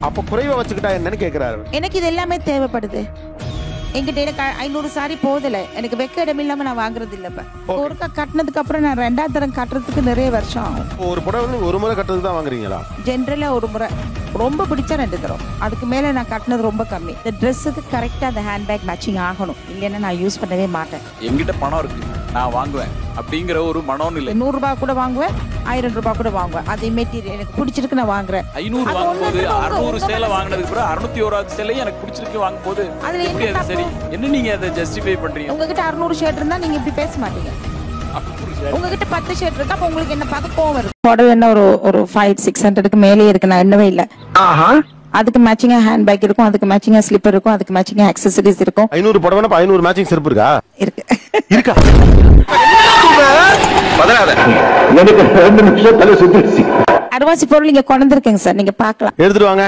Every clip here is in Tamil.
அப்ப குறைவா வச்சுக்கிட்டா என்னன்னு கேக்குறாரு. எனக்கு இது எல்லாமே தேவைப்படுது. என்கிட்ட எனக்கு 500 சாரி போதில்லை. எனக்கு வெக்க இடம் இல்லாம நான் வாங்குறது இல்லை. இப்ப ஒருக்கா கட்டினதுக்கு அப்புறம் நான் 2வது தரம் கட்டுறதுக்கு நிறைய வருஷம் ஆகும். ஒரு புடவை வந்து ஒரு முறை கட்டுறதுக்கு தான் வாங்குறீங்களா? ஜென்ரலா ஒரு முறை, ரொம்ப பிடிச்சா 2 தரம். அதுக்கு மேல நான் கட்டினது ரொம்ப கம்மி. இந்த ட்ரெஸ்ஸுக்கு கரெக்டா அந்த ஹேண்ட்பேக் மேட்சிங் ஆகணும், இல்லைன்னா நான் யூஸ் பண்ணவே மாட்டேன். என்கிட்ட பணம் இருக்கு, நான் வாங்குவேன் அப்படிங்கிற ஒரு மனம் இல்லை. 100 ரூபாய் கூட வாங்குவேன், 1000 ரூபாய் கூட வாங்குவேன். அதே மெட்டீரியல் எனக்கு பிடிச்சிருக்கு, நான் வாங்குறேன். 500 வாங்கும்போது 600 சேலை வாங்கினதுக்கு அப்புறம் 601 சேலையும் எனக்கு பிடிச்சிருக்கு வாங்கும்போது எப்படி அது சரி? என்ன நீங்க அதை ஜஸ்டிஃபை பண்றீங்க? உங்ககிட்ட 600 ஷர்ட் இருந்தா நீங்க இப்படி பேச மாட்டீங்க. உங்ககிட்ட 10 ஷர்ட் இருக்கா, அப்ப உங்களுக்கு என்ன பார்க்க கோவம் வருது. புடவை என்ன ஒரு 500-600க்கு மேலே இருக்கு, நான் என்னவே இல்லை. அதுக்கு மேட்சிங்கா ஹேண்ட்பேக் இருக்கும், அதுக்கு மேட்சிங்கா ஸ்லிப்பர் இருக்கும், அதுக்கு மேட்சிங்கா அக்சசரிஸ் இருக்கும். 500 புடவைனா 500 மேட்சிங் செருப்பு இருக்கா? இருக்கு. இருக்கா? எனக்கு 2 நிமிஷம் தலை சுத்திடுச்சு. அருவாசி பொருள் இங்க கொண்டு வந்திருக்கேங்க சார், நீங்க பார்க்கலாம். எடுத்துட்டு வாங்க.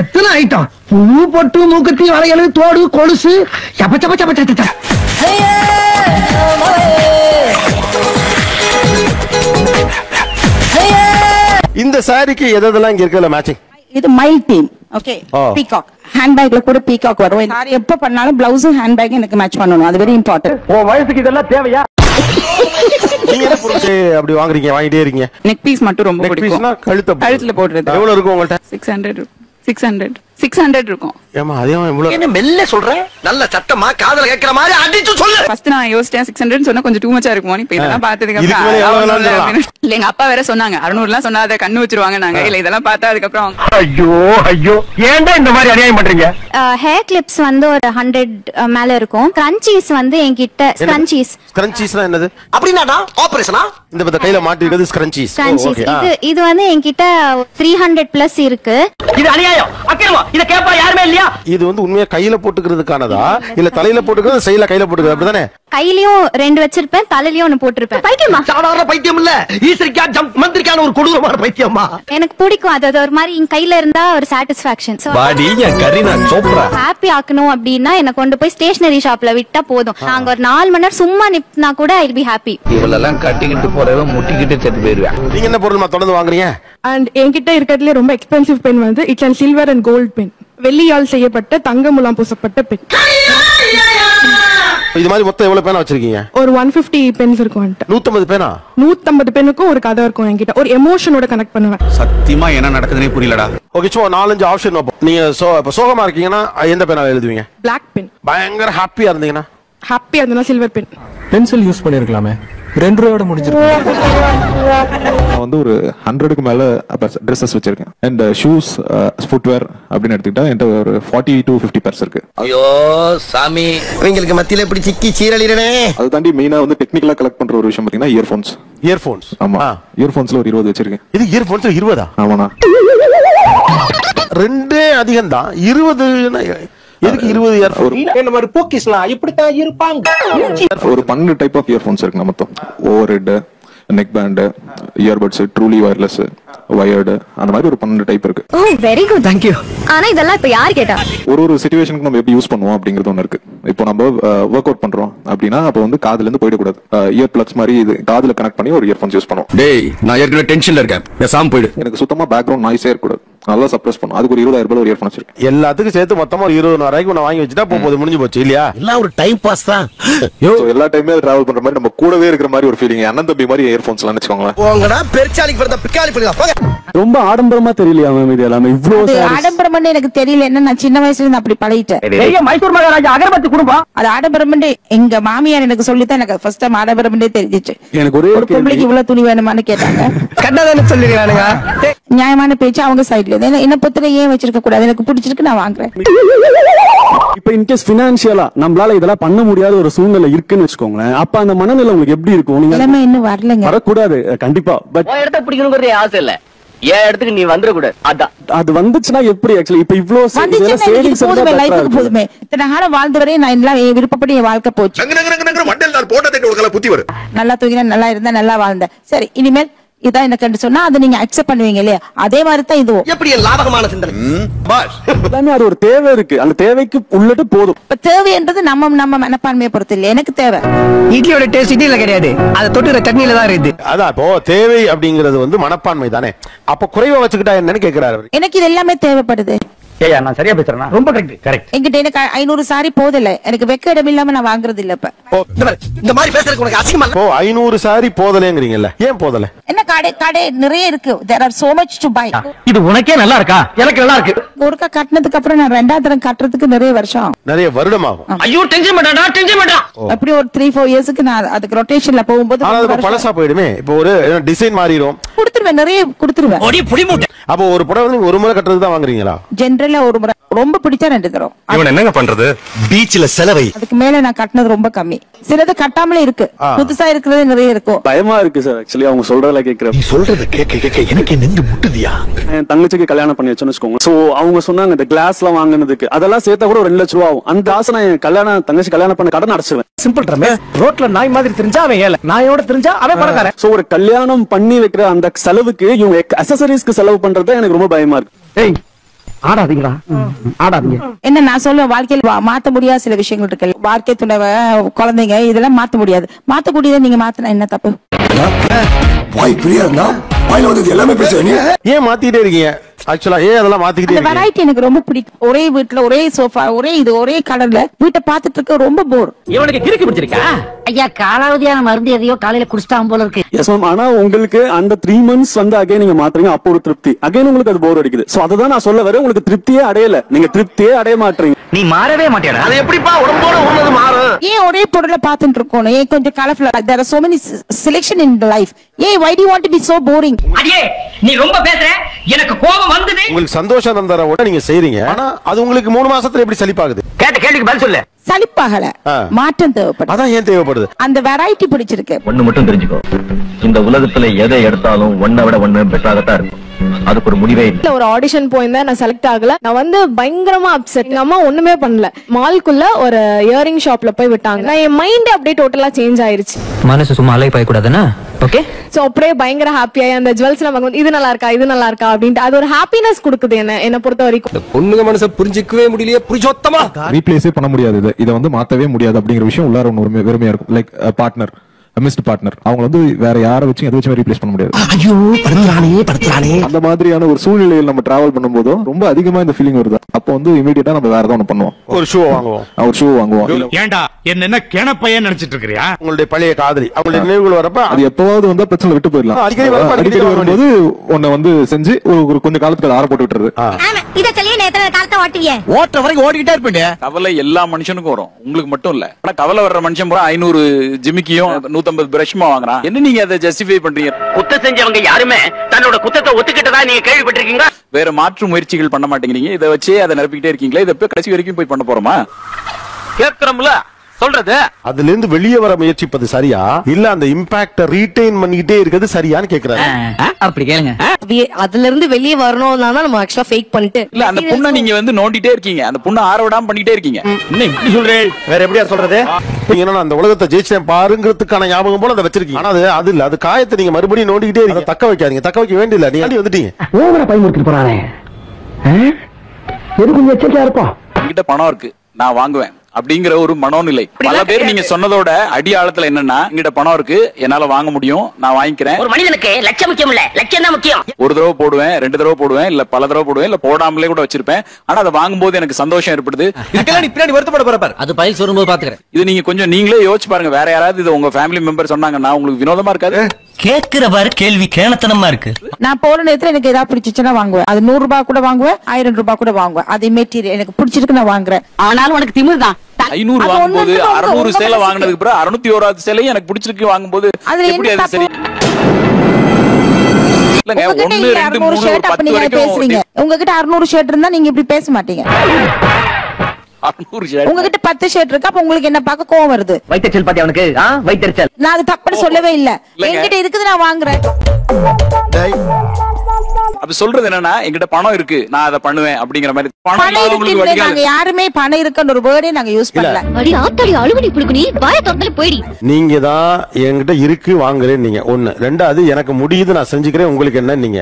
எத்தனை ஐட்டம்! பூ பொட்டு மூக்குத்தி வளையல் தோடு கொலுசு இந்த சாரிக்கு எதெல்லாம் இங்க இருக்குல்ல மேட்சிங்? இது மைல் டீம். ஓகே, பீகாக் ஹேண்ட்பேக்ல கூட பீகாக் வரும். சாரி எப்ப பண்ணாலும் பிளவுஸும் ஹேண்ட்பேக் எனக்கு மேட்ச் பண்ணணும், அது வெரி இம்பார்ட்டன்ட். உன் வயசுக்கு இதெல்லாம் தேவையா? நீங்க என்ன பொருள் அப்படி வாங்குறீங்க, வாங்கிட்டே இருக்கீங்க? நெக் பீஸ் மட்டும் ரொம்ப பிடிக்கும். கழுத்துல போடுறது. எவ்வளவு இருக்கும் உங்கள்ட்ட? 600 இருக்கும். ஏமா அதே இவ்வளவு என்ன மெல்ல சொல்றேன்? நல்ல சத்தமா காதுல கேக்குற மாதிரி அடிச்சு சொல்லு. ஃபர்ஸ்ட் நான் யோசிச்சேன் 600 சொன்னா கொஞ்சம் டூ மச்சா இருக்குமோ. இப்ப இதெல்லாம் பார்த்ததுக்கு அப்புறம் இல்ல, எங்க அப்பா வேற சொன்னாங்க 600 சொன்னாத கண்ணு வச்சிருவாங்க நாங்க. இல்ல இதெல்லாம் பார்த்தா அதுக்கு அப்புறம் ஐயோ ஏன்டா இந்த மாதிரி அநியாயம் பண்றீங்க? ஹேர் கிளிப்ஸ் வந்து ஒரு 100 மேல இருக்கும். கிரன்ச்சீஸ் வந்து என்கிட்ட ஸ்க்ரன்ச்சீஸ்னா என்னது? அப்படினாடா ஆபரேஷனா? இந்த கையில மாட்டிருக்கிறது ஸ்க்ரன்ச்சீஸ். இது வந்து என்கிட்ட 300 பிளஸ் இருக்கு. இது அநியாயம், அக்கிரமம். இத கேப்பா யாருமே இல்லையா? இது வந்து உண்மையா கையில போட்டுக்கிறதுக்கானதா இல்ல தலையில போட்டுக்கிறது, சைடுல கையில போட்டுக்கிறது அப்படிதானே? கையிலயும் 2 வச்சிருப்பேன், தலையிலயும் 1 போட்டிருப்பேன். பைத்தியமா? சாதாரண பைத்தியம் இல்ல, ஈஸ்வரிக்கா ஜம்ப் மந்திரிக்கான ஒரு கொடூரமான பைத்தியமா. எனக்கு பிடிக்கும் அது. ஒரு மாதிரி என் கையில இருந்தா ஒரு சாட்டிஸ்பாக்சன். பாடி என் கரீனா சோப்ரா ஹாப்பி ஆக்கணும் அப்படின்னா என்ன கொண்டு போய் ஸ்டேஷனரி ஷாப்ல விட்டா போதும். நாங்க ஒரு 4 மணி நேரம் சும்மா நிப்பனா கூட ஐ வில் பி ஹாப்பி. இவளெல்லாம் கட்டிக்கிட்டு போறவ முட்டிக்கிட்டு செத்து போயிருவேன். நீங்க என்ன பொருள் தொடர்ந்து வாங்குறீங்க? அண்ட் என்கிட்ட இருக்கிறதுல ரொம்ப எக்ஸ்பென்சிவ் பென் வந்து it's and silver and gold pen. வெள்ளியால் செய்யப்பட்ட தங்க முலாம் பூசப்பட்ட பென். இது மாதிரி மொத்தம் எவ்வளவு பேனா வச்சிருக்கீங்க? ஒரு 150 பென்ஸ் இருக்கும். 150 பேனா? 150 பென்னுக்கும் ஒரு கதை இருக்கும் என்கிட்ட. ஒரு எமோஷனோட கனெக்ட் பண்ணுவேன். சத்தியமா என்ன நடக்குதுன்னே புரியலடா. ஓகே, சும்மா 4-5 ஆப்ஷன் வைப்போம். நீங்க சோகமா இருக்கீங்கன்னா எந்த பேனால எழுதுவீங்க? Black pen. பயங்கர ஹாப்பியா இருந்தீங்கன்னா? ஹாப்பியா இருந்தனா சில்வர் பென். பென்சில் யூஸ் பண்ணிருக்கலாமே, 2 ரூபாயோட முடிஞ்சிருக்கும். நான் வந்து ஒரு 100க்கு மேல ட்ரெஸ்ஸஸ் வச்சிருக்கேன். அண்ட் ஷூஸ், ஃபுட்வேர் அப்படின்னு எடுத்துக்கிட்டா என்கிட்ட ஒரு 40 to 50 பேர்ஸ் இருக்கு. ஐயோ சாமி, இவங்களுக்கு மத்தியில இப்படி சிக்கி சீரலிறனே. அது தாண்டி மெயினா வந்து டெக்னிக்கலா கலெக்ட் பண்ற ஒரு விஷயம் பாத்தீங்கன்னா இயர்போன்ஸ். இயர்போன்ஸ்? ஆமா, இயர்போன்ஸ்ல ஒரு 20 வச்சிருக்கேன். இது இயர்போன்ஸ் 20? ஆமாண்ணா. 2 அதிகம் தான். 20 எதுக்கு 20 இயர்போன்? என்ன மாதிரி போக்கிஸ்லாம் இப்படித்தான் இருப்பாங்க. ஒரு 12 டைப் ஆஃப் இயர்போன்ஸ் இருக்கு மொத்தம். Over head, neck band, earbuds, truly wireless, wired, அந்த மாதிரி ஒரு 12 டைப் இருக்கு. ஓ வெரி குட், थैंक यू. ஆனா இதெல்லாம் இப்ப யார் கேட்டா? ஒரு சிச்சுவேஷனுக்கு நம்ம எப்படி யூஸ் பண்ணுவோம் அப்படிங்கிறது ஒன்னு இருக்கு. இப்போ நம்ம வொர்க் அவுட் பண்றோம் அப்படின்னா அப்ப வந்து காதுல இருந்து போயிட கூடாது. இயர் பிளக்ஸ் மாதிரி இது காதுல கனெக்ட் பண்ணி ஒரு இயர்போன்ஸ் யூஸ் பண்ணுவோம். டேய், நான் ஏற்கனவே டென்ஷன்ல இருக்கேன், பேசாம போயிடு. எனக்கு சுத்தமா பேக்ரவுண்ட் நாய்ஸே இருக்க கூடாது, நல்லா சப்ரஸ் பண்ணும். அதுக்கு ஒரு 20,000 ரூபாய் ஒரு இயர்போன் வச்சிருக்கேன். எல்லாத்துக்கும் சேர்த்து மொத்தமா ஒரு 20,000 நான் வாங்கி வச்சுட்டா போகுது, முடிஞ்சு போச்சு இல்லையா? எல்லாம் ஒரு டைம் பாஸ் தான். எல்லா டைமே டிராவல் பண்ற மாதிரி நம்ம கூடவே இருக்கிற மாதிரி ஒரு ஃபீலிங். அண்ணன் தம்பி மாதிரி இயர்போன்ஸ் எல்லாம் வச்சுக்கோங்களேன். போங்கடா பெருச்சாலிக்கு பிறந்த பிக்காலி பிறங்க போங்க. ரொம்ப ஆடம்பரமா தெரியலையா மேம் இது எல்லாமே? இவ்வளவு ஆடம்பரம்னு எனக்கு தெரியல, என்ன நான் சின்ன வயசுல இருந்து அப்படி பழகிட்டேன். பெரிய மைசூர் மகாராஜா அகர்பத்தி குடும்பம். அது ஆடம்பரம்னு எங்க மாமியார் எனக்கு சொல்லித்தான் எனக்கு ஃபர்ஸ்ட் டைம் ஆடம்பரம்னே தெரிஞ்சிச்சு. எனக்கு ஒரே ஒரு பொம்பளைக்கு இவ்வளவு துணி வேணுமான்னு கேட்டாங்க. கண்ணாதானே சொல்லிருக்கானுங்க. நியாயமான பேச்சு அவங்க சைடுல. என்ன பத்திர ஏன் வச்சிருக்க கூடாது, எனக்கு பிடிச்சிருக்கு நான் வாங்குறேன். இப்ப இன்கேஸ் பினான்சியலா நம்மளால இதெல்லாம் பண்ண முடியாத ஒரு சூழ்நிலை இருக்குன்னு வச்சுக்கோங்களேன், அப்ப அந்த மனநிலை உங்களுக்கு எப்படி இருக்கும்? நீங்க எல்லாமே இன்னும் வரலங்க. வரக்கூடாது கண்டிப்பா. பட் இடத்த பிடிக்கணுங்கிறது ஆசை இல்ல, ஏன் இடத்துக்கு நீ வந்துட கூடாது. அதான் அது வந்துச்சுன்னா எப்படி? ஆக்சுவலி இப்ப இவ்வளவு சேவிங்ஸ் போதுமே, லைஃப்க்கு போதுமே. இத்தனை காலம் வாழ்ந்து வரையும் நான் எல்லாம் விருப்பப்படி என் வாழ்க்கை போச்சு. நல்லா தூங்கினா நல்லா இருந்தா நல்லா வாழ்ந்தேன். சரி, இனிமேல் இதான் எனக்கு சொன்னா அதை நீங்க அக்செப்ட் பண்ணுவீங்க இல்லையா? அதே மாதிரி தான் இதுவும். எப்படி லாபகமான சிந்தனை பாஸ். எல்லாமே அது ஒரு தேவை இருக்கு, அந்த தேவைக்கு உள்ளட்டு போதும். இப்ப தேவைன்றது நம்ம மனப்பான்மையை பொறுத்து இல்ல. எனக்கு தேவை இட்லியோட டேஸ்ட் இட்லில கிடையாது, அதை தொட்டுற சட்னியில தான் இருக்குது. அதான் இப்போ தேவை அப்படிங்கிறது வந்து மனப்பான்மை தானே. அப்ப குறைவா வச்சுக்கிட்டா என்னன்னு கேக்குறாரு. எனக்கு இது எல்லாமே தேவைப்படுது. ஏயா நான் சரியா பேசுறேனா? ரொம்ப கரெக்ட். என்கிட்ட எனக்கு 500 சாரி போதில்லை, எனக்கு வெக்க இடம் இல்லாம நான் வாங்குறது இல்ல. இப்ப இந்த மாதிரி பேசுறதுக்கு உனக்கு அசிங்கமா இல்ல? 500 சாரி போதலைங்கறீங்கல்ல, ஏன் போதல? என்ன கடை நிறைய இருக்கு. there are so much to buy. இது உனக்கே நல்லா இருக்கா? எனக்கு நல்லா இருக்கு. ஒருக்கா கட்டினதுக்கு அப்புறம் நான் ரெண்டாவது தரம் கட்டுறதுக்கு நிறைய வருஷம், நிறைய வருடம் ஆகும். ஐயோ டென்ஷன் பண்ணடா. அப்படி ஒரு 3-4 இயர்ஸ்க்கு நான் அதுக்கு ரொட்டேஷன்ல போகும்போது அது பழசா போயிடுமே. இப்போ ஒரு டிசைன் மாறிடும், கொடுத்துருவேன், நிறைய கொடுத்துருவேன். ஓடி புடி மூட்டை. அப்போ ஒரு புடவை நீங்க ஒரு முறை கட்டுறதுக்கு தான் வாங்குறீங்களா? ஜெனரலா ஒரு முறை, ரொம்ப பிடிச்சா 2 தரம். இவன் என்னங்க பண்றது? பீச்ல செலவை அதுக்கு மேல நான் கட்டினது ரொம்ப கம்மி. சிலது கட்டாமலே இருக்கு, புதுசா இருக்கிறது நிறைய இருக்கும். பயமா இருக்கு சார். ஆக்சுவலி அவங்க சொல்றதெல்லாம் கேக்குறேன். நீ சொல்றத கேட்க எனக்கு நெஞ்சு முட்டுதியா. என் தங்கச்சிக்கு கல்யாணம் பண்ணி வச்சோன்னு வச்சுக்கோங்க. சோ அவங்க சொன்னாங்க இந்த கிளாஸ் எல்லாம் வாங்குனதுக்கு அதெல்லாம் சேர்த்தா கூட 2 லட்சம் ரூபா ஆகும். அந்த காசை நான் என் தங்கச்சி கல்யாணம் பண்ண கடன் அடைச்சிருவேன். சிம்பிள் ரமேஷ், ரோட்ல நாய் மாதிரி தெரிஞ்சா அவன் ஏல, நாயோட தெரிஞ்சா அவன் பணக்காரன். சோ ஒரு கல்யாணம் பண்ணி வைக்கிற அந்த செலவுக்கு இவங்க அக்சசரிஸ்க்கு செலவு பண்றது எனக்கு ரொம்ப பயமா இருக்கு. ஏய் ஆடாதீங்களா, ஆடாதீங்க. என்ன நான் சொல்லுவேன், வாழ்க்கையில மாத்த முடியாத சில விஷயங்கள் இருக்கு. வாழ்க்கை துணைவை, குழந்தைங்க, இதெல்லாம் மாத்த முடியாது. மாத்தக்கூடியதை நீங்க மாத்தினா என்ன தப்பு? வாய் பிரியா இருந்தா வாயில வந்து எல்லாமே பேசுவீங்க. ஏன் மாத்திட்டே இருக்கீங்க? ஆக்சுவலா ஏன் அதெல்லாம் மாத்திக்கிட்டே அந்த இருக்கீங்க? வெரைட்டி எனக்கு ரொம்ப பிடிக்கும். ஒரே வீட்டுல ஒரே சோஃபா, ஒரே கலர்ல வீட்டை பார்த்துட்டு இருக்க ரொம்ப போர். இவனுக்கு கிறுக்கு பிடிச்சிருக்கா? ஐயா காலாவதியான மருந்து எதையோ காலையில குடிச்சிட்டான் போல இருக்கு. Yes ma'am. ஆனா உங்களுக்கு அந்த 3 months வந்து அகைன் நீங்க மாத்துறீங்க, அப்போ ஒரு திருப்தி. அகைன் உங்களுக்கு அது போர் அடிக்குது. சோ அதுதான் நான் சொல்ல வரேன், உங்களுக்கு திருப்தியே அடையல. நீங்க திருப்தியே அடைய மாட்டீங்க. நீ மாறவே மாட்டியாடா. அது எப்படிப்பா உடம்போட உள்ளது மாறும்? ஏன் ஒரே பொருளை பார்த்துட்டு இருக்கணும்? ஏன் கொஞ்சம் கலர்ஃபுல்லா? there are so many selection in life. ஏன் why do you want to be so boring? அடியே நீ ரொம்ப பேசுற, எனக்கு கோபம் வந்தது. உங்களுக்கு சந்தோஷம் தந்தற உடனே நீங்க செய்றீங்க. ஆனா அது உங்களுக்கு 3 மாசத்துல எப்படி சலிப்பாகுது? கேட்ட கேள்விக்கு பதில் சொல்லு. சலிப்பாகல, மாற்றம் தேவைப்படுது. அதான் ஏன் தேவைப்படுது? அந்த வெரைட்டி பிடிச்சிருக்கு. ஒண்ணு மட்டும் தெரிஞ்சுக்கோ, இந்த உலகத்துல எதை எடுத்தாலும் ஒன்ன விட ஒண்ணு பெட்டராகத்தான் இருக்கும். அதுக்கு ஒரு முடிவே இல்ல. ஒரு ஆடிஷன் போயிருந்தேன், நான் செலக்ட் ஆகல. நான் வந்து பயங்கரமா அப்செட். எங்க அம்மா ஒண்ணுமே பண்ணல. மால்குள்ள ஒரு இயரிங் ஷாப்ல போய் விட்டாங்க. நான் என் மைண்ட் அப்படியே டோட்டலா சேஞ்ச் ஆயிருச்சு. மனசு சும்மா அலை பாய கூடாதுன்னா ஓகே. சோ அப்படியே பயங்கர ஹாப்பியா அந்த ஜுவல்ஸ் எல்லாம் பார்க்கும்போது இது நல்லா இருக்கா, இது நல்லா இருக்கா அப்படின்ட்டு அது ஒரு ஹாப்பினஸ் கொடுக்குது என்ன பொறுத்த வரைக்கும். பொண்ணுங்க மனசை புரிஞ்சிக்கவே முடியலையே, புரிஞ்சோத்தமா ரீப்ளேஸே பண்ண முடியாது. இதை வந்து மாத்தவே முடியாது அப்படிங்கிற விஷயம் உள்ளார ஒன்று வெறுமையா இருக்கும். லைக் பார்ட்னர், மிஸ்ட் பார்ட்னர், அவங்க வந்து வேற யாரை வச்சு எதை வச்சு ரீப்ளேஸ் பண்ண முடியாது. ஐயோ படுத்துறானே. அந்த மாதிரியான ஒரு சூழ்நிலையில் நம்ம டிராவல் பண்ணும்போதும் ரொம்ப அதிகமா இந்த ஃபீலிங் வருது. அப்போ வந்து இமீடியட்டா நம்ம வேற ஏதாவது பண்ணுவோம். ஒரு ஷூ வாங்குவோம். ஏண்டா என்ன கேனப்பையன் நினைச்சிட்டு இருக்கறியா? உங்களுடைய பழைய காதலி, அவங்களுடைய நினைவுகள் வரப்ப அது எப்பவாவது வந்தா பிரச்சனை விட்டு போயிடலாம். அடிக்கடி வரும்போது ஒன்ன வந்து செஞ்சு ஒரு கொஞ்ச காலத்துக்கு ஆற போட்டு விட்டுறது. ஓட்ட வரைக்கும் ஓடிக்கிட்டே இருப்பீங்க. கவலை எல்லா மனுஷனுக்கும் வரும், உங்களுக்கு மட்டும் இல்ல. ஆனா கவலை வர்ற மனுஷன் பூரா 500 ஜிமிக்கியும் 150 பிரஷ்மா வாங்குறான். என்ன நீங்க அதை ஜஸ்டிஃபை பண்றீங்க? குத்த செஞ்சவங்க யாருமே தன்னோட குத்தத்தை ஒத்துக்கிட்டதா நீங்க கேள்விப்பட்டிருக்கீங்க? வேற மாற்று முயற்சிகள் பண்ண மாட்டேங்கிறீங்க. இதை வச்சே அதை நிரப்பிக்கிட்டே இருக்கீங்களா? இதை போய் கடைசி வரைக்கும் போய் பண்ண போறோமா? கேட்கிறோம்ல சொல்றது. அதுல இருந்து வெளியே வர முயற்சிப்பது சரியா, இல்ல அந்த இம்பாக்ட ரீடைன் பண்ணிக்கிட்டே இருக்கிறது சரியான்னு கேக்குறாரு. அப்படி கேளுங்க. அதுல இருந்து வெளியே வரணும் தான் நம்ம ஆக்சுவலா ஃபேக் பண்ணிட்டு இல்ல அந்த புண்ணை நீங்க வந்து நோண்டிட்டே இருக்கீங்க, அந்த புண்ணை ஆற விடாம பண்ணிட்டே இருக்கீங்க. என்ன இப்படி சொல்றேன்? வேற எப்படியா சொல்றது? நீங்க அந்த உலகத்தை ஜெயிச்சேன் பாருங்கிறதுக்கான ஞாபகம் போல அதை வச்சிருக்கீங்க. ஆனா அது இல்ல, அது காயத்தை நீங்க மறுபடியும் நோண்டிக்கிட்டே இருக்கீங்க. தக்க வைக்காதீங்க, தக்க வைக்க வேண்டியல. நீங்க வந்துட்டீங்க. ஓவரா பயமுறுத்திட்டு போறானே. எதுக்கு எச்சரிக்கையா இருப்போம். என்கிட்ட பணம் இருக்கு, நான் வாங்குவேன் அப்படிங்கிற ஒரு மனோநிலை. பல பேர் நீங்க சொன்னதோட அடி ஆழத்துல என்னன்னா, என்கிட்ட பணம் இருக்கு, என்னால வாங்க முடியும், நான் வாங்கிக்கிறேன். ஒரு மனிதனுக்கு லட்சம் முக்கியம் இல்ல, லட்சம் தான் முக்கியம். ஒரு தடவை போடுவேன், 2 தடவை போடுவேன், இல்ல பல தடவை போடுவேன், இல்ல போடாமலே கூட வச்சிருப்பேன். ஆனா அதை வாங்கும்போது எனக்கு சந்தோஷம் ஏற்படுது. இதுக்கெல்லாம் நீ பின்னாடி வருத்தப்பட போறப்பார். அது பைல்ஸ் வரும்போது பாத்துக்கிறேன். இது நீங்க கொஞ்சம் நீங்களே யோசிச்சு பாருங்க. வேற யாராவது இது உங்க ஃபேமிலி மெம்பர் சொன்னாங்கன்னா உங்களுக்கு வினோதமா இருக்காது? கேக்குற பாரு கேள்வி கேணத்தனமா இருக்கு. நான் போற நேரத்துல எனக்கு ஏதாவது பிடிச்சிச்சுன்னா வாங்குவேன். அது 100 ரூபாய் கூட வாங்குவேன், 1000 ரூபாய் கூட வாங்குவேன். அது மெட்டீரியல் எனக்கு பிடிச்சிருக்கு, நான் வாங்குறேன். ஆனாலும் உனக்கு திமிர் தான். 500 வாங்கும்போது 600 சேலை வாங்கினதுக்கு அப்புறம் 601 சேலையும் எனக்கு பிடிச்சிருக்கு வாங்கும்போது எப்படி அது சரி? இல்லங்க 1 2 3 10 வரைக்கும் பேசுறீங்க. உங்ககிட்ட 600 ஷர்ட் இருந்தா நீங்க இப்படி பேச மாட்டீங்க. 600 ஷர்ட் உங்ககிட்ட 10 ஷர்ட் இருக்கு, அப்ப உங்களுக்கு என்ன பார்க்க கோவம் வருது? வைத்தறிச்சல் பாத்தி அவனுக்கு. வைத்தறிச்சல். நான் அது தப்புன்னு சொல்லவே இல்ல. என்கிட்ட இருக்குது, நான் வாங்குறேன். அப்ப சொல்றது என்னன்னா என்கிட்ட பணம் இருக்கு நான் அதை பண்ணுவேன் அப்படிங்கிற மாதிரி. பணம் பணம் இல்லாதவங்களுக்கு இருக்கு வடிகால் நாங்க யாருமே பணம் இருக்குன்னு ஒரு வேர்டே நாங்க யூஸ் பண்ணல. அடி ஆத்தாடி அழுவடி புடுக்குனி வாய தொறந்து போய்டி. நீங்க தான் என்கிட்ட இருக்கு வாங்குறேன் நீங்க ஒண்ணு. ரெண்டாவது எனக்கு முடியுது நான் செஞ்சுக்கிறேன் உங்களுக்கு என்ன நீங்க.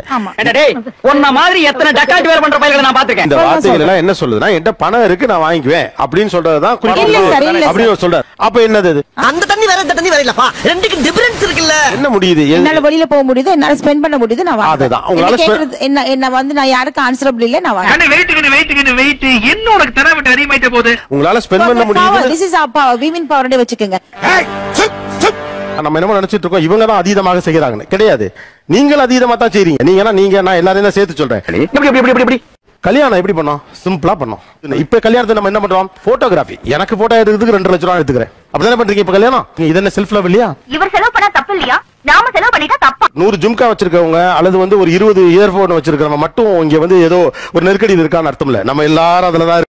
டேய் உன்ன மாதிரி எத்தனை டக்காட் வேற பண்ற பையகளை நான் பாத்துக்கேன். இந்த வார்த்தைகள் எல்லாம் என்ன சொல்லுதுன்னா என்கிட்ட பணம் இருக்கு நான் வாங்கிக்குவேன் அப்படின்னு சொல்றதுதான் அப்படின்னு சொல்றாரு. அப்ப என்னது அது? அந்த தண்ணி வேற இந்த தண்ணி வேற இல்லப்பா. ரெண்டுக்கு டிஃபரன்ஸ் இருக்குல்ல. என்ன முடியுது? என்னால வெளியில போக முடியுது, என்னால ஸ்பெண்ட் பண்ண முடியுது, நான் அதுதான் உங்களால என்ன வந்து நான் யாருக்கு ஆன்சரபிள் இல்ல நான் வாங்க. வெயிட் என்ன உனக்கு தரவிட்டு அதிகமாயிட்ட போகுது. உங்களால ஸ்பெண்ட் பண்ண முடியுது. This is our power, women power டே வெச்சுக்கங்க. நம்ம என்ன நினைச்சிட்டு இருக்கோம் இவங்க தான் அதீதமாக செய்யறாங்கன்னு. கிடையாது, நீங்கள் அதீதமா தான் செய்றீங்க. நீங்க நான் எல்லாரையும் தான் சேர்த்து சொல்றேன். எப்படி கல்யாணம் எப்படி பண்ணோம்? சிம்பிளா பண்ணோம். இப்ப கல்யாணத்தை நம்ம என்ன பண்றோம்? போட்டோகிராஃபி. எனக்கு போட்டோ எடுக்கிறதுக்கு 2 லட்சம் ரூபாய் எடுத்துக்கிறேன். அப்படிதானே பண்றீங்க இப்ப கல்யாணம்? இது என்ன செல்ஃப் லவ் இல்லையா? இவர் செலவு பண்ணா தப்பு இல்லையா? நாம செலவு பண்ணிட்டா தப்பா? 100 ஜும்கா வச்சிருக்கவங்க அல்லது வந்து ஒரு 20 இயர்போன் வச்சிருக்கிறவங்க மட்டும் இங்க வந்து ஏதோ ஒரு நெருக்கடி இருக்கான்னு அர்த்தம் இல்ல. நம்ம எல்லாரும் அதுலதான்